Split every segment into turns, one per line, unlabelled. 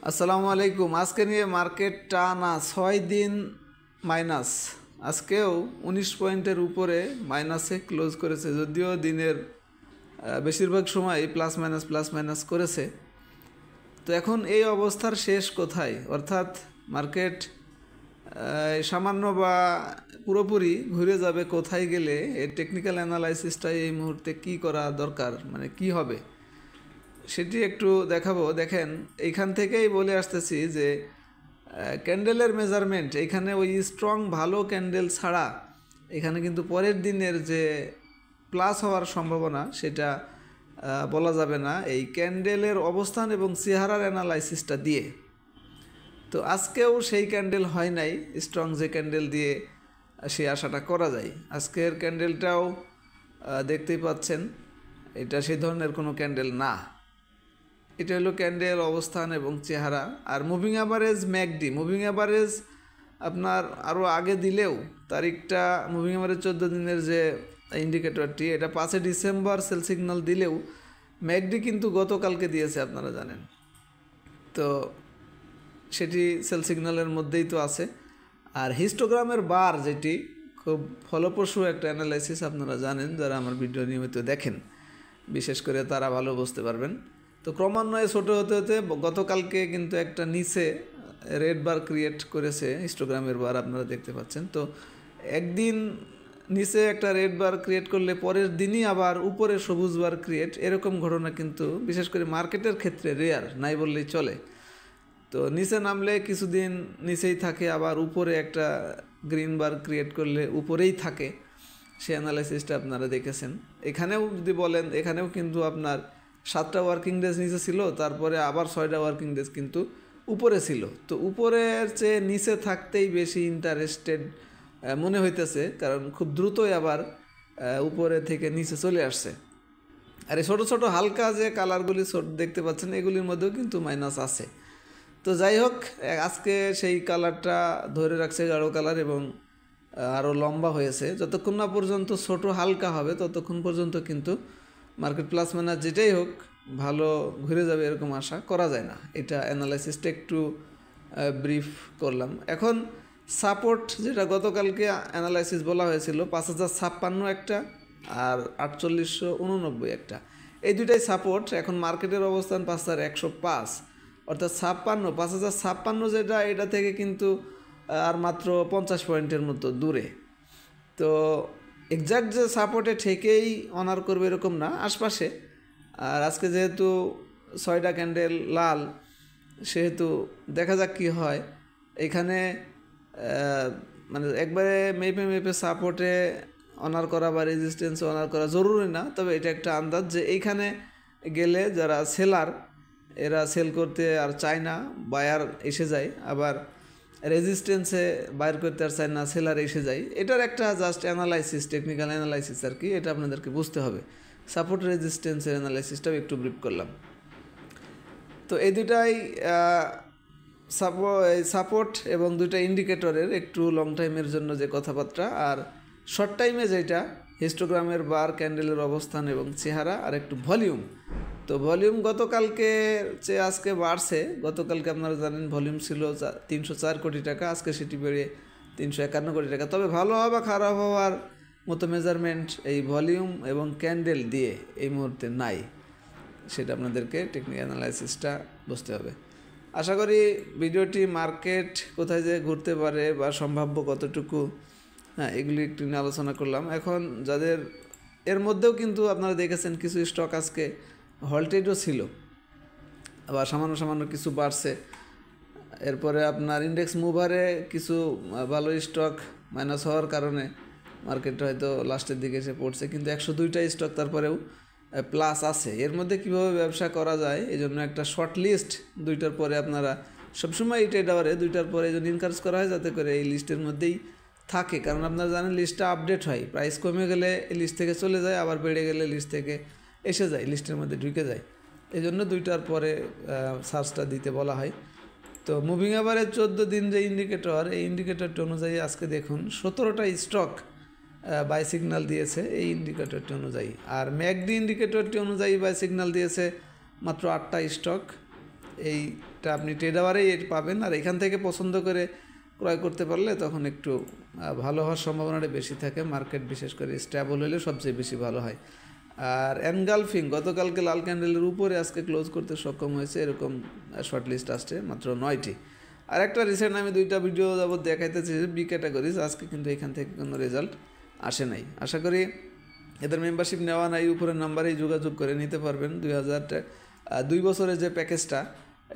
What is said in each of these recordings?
আসসালামু আলাইকুম। আজকে নিয়ে মার্কেট টানা 6 দিন মাইনাস, আজকেও 19 পয়েন্টের উপরে মাইনাসে ক্লোজ করেছে, যদিও দিনের বেশিরভাগ সময় প্লাস মাইনাস করেছে। তো এখন এই অবস্থার শেষ কোথায়, অর্থাৎ মার্কেট সামান্য বা পুরোপুরি ঘুরে যাবে কোথায় গেলে এর টেকনিক্যাল অ্যানালাইসিসটাই এই মুহূর্তে কি করা দরকার, মানে কি হবে সেটি একটু দেখাবো। দেখেন, এইখান থেকেই বলে আসতেছি যে ক্যান্ডেলের মেজারমেন্ট এখানে ওই স্ট্রং ভালো ক্যান্ডেল ছাড়া এখানে কিন্তু পরের দিনের যে প্লাস হওয়ার সম্ভাবনা সেটা বলা যাবে না এই ক্যান্ডেলের অবস্থান এবং চেহারার অ্যানালাইসিসটা দিয়ে। তো আজকেও সেই ক্যান্ডেল হয় নাই স্ট্রং যে ক্যান্ডেল দিয়ে সেই আশাটা করা যায়। আজকের ক্যান্ডেলটাও দেখতেই পাচ্ছেন, এটা সেই ধরনের কোনো ক্যান্ডেল না। এটা হলো ক্যান্ডেল অবস্থান এবং চেহারা। Are moving average McD, moving average আপনার আরও আগে দিলেও তারিখটা মুভিং অ্যাভারেজ 14 দিনের যে ইন্ডিকেটরটি, এটা 5 ডিসেম্বর সেল সিগন্যাল দিলেও ম্যাকডি কিন্তু গতকালকে দিয়েছে আপনারা জানেন। তো সেটি সেল সিগন্যালের মধ্যেই তো আছে। আর হিস্টোগ্রামের বার যেটি খুব ফলপ্রসূ একটা অ্যানালাইসিস, আপনারা জানেন যারা আমার ভিডিও নিয়মিত দেখেন বিশেষ করে তারা ভালো বুঝতে পারবেন। তো ক্রমান্বয়ে ছোটো হতে হতে গতকালকে কিন্তু একটা নিচে রেড বার ক্রিয়েট করেছে হিস্টোগ্রামের বার, আপনারা দেখতে পাচ্ছেন। তো একদিন নিচে একটা রেড বার ক্রিয়েট করলে পরের দিনই আবার উপরে সবুজ বার ক্রিয়েট, এরকম ঘটনা কিন্তু বিশেষ করে মার্কেটের ক্ষেত্রে রেয়ার, নাই বললেই চলে। তো নিচে নামলে কিছুদিন নিচেই থাকে, আবার উপরে একটা গ্রিন বার ক্রিয়েট করলে উপরেই থাকে, সে অ্যানালাইসিসটা আপনারা দেখেছেন। এখানেও যদি বলেন, এখানেও কিন্তু আপনার 7টা ওয়ার্কিং ডেজ নিচে ছিল, তারপরে আবার 6টা ওয়ার্কিং ডেজ কিন্তু উপরে ছিল। তো উপরের চেয়ে নিচে থাকতেই বেশি ইন্টারেস্টেড মনে হইতেছে, কারণ খুব দ্রুতই আবার উপরে থেকে নিচে চলে আসছে। আর এই ছোটো ছোটো হালকা যে কালারগুলি দেখতে পাচ্ছেন, এগুলির মধ্যেও কিন্তু মাইনাস আছে। তো যাই হোক, আজকে সেই কালারটা ধরে রাখছে গাঢ় কালার এবং আরও লম্বা হয়েছে। যতক্ষণ না পর্যন্ত ছোটো হালকা হবে ততক্ষণ পর্যন্ত কিন্তু মার্কেট প্লাস মাইনাস যেটাই হোক ভালো ঘুরে যাবে এরকম আশা করা যায় না। এটা অ্যানালাইসিসটা একটু ব্রিফ করলাম। এখন সাপোর্ট যেটা গতকালকে অ্যানালাইসিস বলা হয়েছিল 5056 একটা আর 4889 একটা, এই দুইটাই সাপোর্ট। এখন মার্কেটের অবস্থান 5105, অর্থাৎ 5056 যেটা, এটা থেকে কিন্তু আর মাত্র 50 পয়েন্টের মতো দূরে। তো এক্স্যাক্ট যে সাপোর্টে ঠেকেই অনার করবে এরকম না, আশপাশে। আর আজকে যেহেতু 6টা ক্যান্ডেল লাল, সেহেতু দেখা যাক কী হয়। এখানে মানে একবারে মেপে সাপোর্টে অনার করা বা রেজিস্ট্যান্সে অনার করা জরুরি না, তবে এটা একটা আন্দাজ যে এইখানে গেলে যারা সেলার এরা সেল করতে আর চায় না, বায়ার এসে যায়, আবার রেজিস্ট্যান্সে বাইর করতে আর চায় না, সেলার এসে যায়। এটার একটা জাস্ট অ্যানালাইসিস, টেকনিক্যাল অ্যানালাইসিস আর কি, এটা আপনাদেরকে বুঝতে হবে। সাপোর্ট রেজিস্ট্যান্সের অ্যানালাইসিসটাও একটু ব্রিফ করলাম। তো এই দুটাই সাপোর্ট এবং দুইটা ইন্ডিকেটরের একটু লং টাইমের জন্য যে কথাবার্তা, আর শর্ট টাইমে যেটা হিস্টোগ্রামের বার, ক্যান্ডেলের অবস্থান এবং চেহারা, আর একটু ভলিউম। তো ভলিউম গতকালকে চেয়ে আজকে বাড়ছে। গতকালকে আপনারা জানেন ভলিউম ছিল 304 কোটি টাকা, আজকে সেটি বেড়ে 351 কোটি টাকা। তবে ভালো হওয়া বা খারাপ হওয়ার মতো মেজারমেন্ট এই ভলিউম এবং ক্যান্ডেল দিয়ে এই মুহূর্তে নাই, সেটা আপনাদেরকে টেকনিক্যাল অ্যানালাইসিসটা বুঝতে হবে। আশা করি ভিডিওটি মার্কেট কোথায় যে ঘুরতে পারে বা সম্ভাব্য কতটুকু, এগুলি একটু নিয়ে আলোচনা করলাম। এখন যাদের এর মধ্যেও কিন্তু আপনারা দেখেছেন কিছু স্টক আজকে হল্টেডও ছিল, আবার সামান্য কিছু বাড়ছে। এরপরে আপনার ইন্ডেক্স মুভারে কিছু ভালো স্টক মাইনাস হওয়ার কারণে মার্কেটটা হয়তো লাস্টের দিকে এসে পড়ছে, কিন্তু 102টা স্টক তারপরেও প্লাস আছে। এর মধ্যে কীভাবে ব্যবসা করা যায় এই জন্য একটা শর্ট লিস্ট 2টার পরে আপনারা সবসময় এই ট্রেড আওয়ারে 2টার পরে এই জন্য এনকারেজ করা হয়, যাতে করে এই লিস্টের মধ্যেই থাকে। কারণ আপনারা জানেন লিস্টটা আপডেট হয়, প্রাইস কমে গেলে এই লিস্ট থেকে চলে যায়, আবার বেড়ে গেলে লিস্ট থেকে এসে যায়, লিস্টের মধ্যে ঢুকে যায়। এই জন্য 2টার পরে সার্চটা দিতে বলা হয়। তো মুভিং অ্যাভারেজ 14 দিন যে ইন্ডিকেটর, এই ইন্ডিকেটরটি অনুযায়ী আজকে দেখুন 17টা স্টক বাই সিগন্যাল দিয়েছে এই ইন্ডিকেটরটি অনুযায়ী, আর ম্যাকডি ইন্ডিকেটরটি অনুযায়ী বাই সিগন্যাল দিয়েছে মাত্র 8টা স্টক। এইটা আপনি ট্রেড আওয়ারেই এটা পাবেন। আর এখান থেকে পছন্দ করে ক্রয় করতে পারলে তখন একটু ভালো হওয়ার সম্ভাবনাটা বেশি থাকে। মার্কেট বিশেষ করে স্টেবল হলে সবচেয়ে বেশি ভালো হয়। আর এনগালফিং গতকালকে লাল ক্যান্ডেলের উপরে আজকে ক্লোজ করতে সক্ষম হয়েছে, এরকম শর্ট লিস্ট আসছে মাত্র 9টি। আর একটা রিসেন্ট আমি 2টা ভিডিও যাবত দেখাইতেছি বি ক্যাটাগরিজ, আজকে কিন্তু এখান থেকে কোনো রেজাল্ট আসে নাই। আশা করি এদের মেম্বারশিপ নেওয়া নাই, উপরের নাম্বারেই যোগাযোগ করে নিতে পারবেন। 2 বছরের যে প্যাকেজটা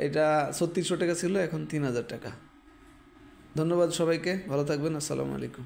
এটা 3600 টাকা ছিল, এখন 3000 টাকা। ধন্যবাদ সবাইকে, ভালো থাকবেন, আসসালামু আলাইকুম।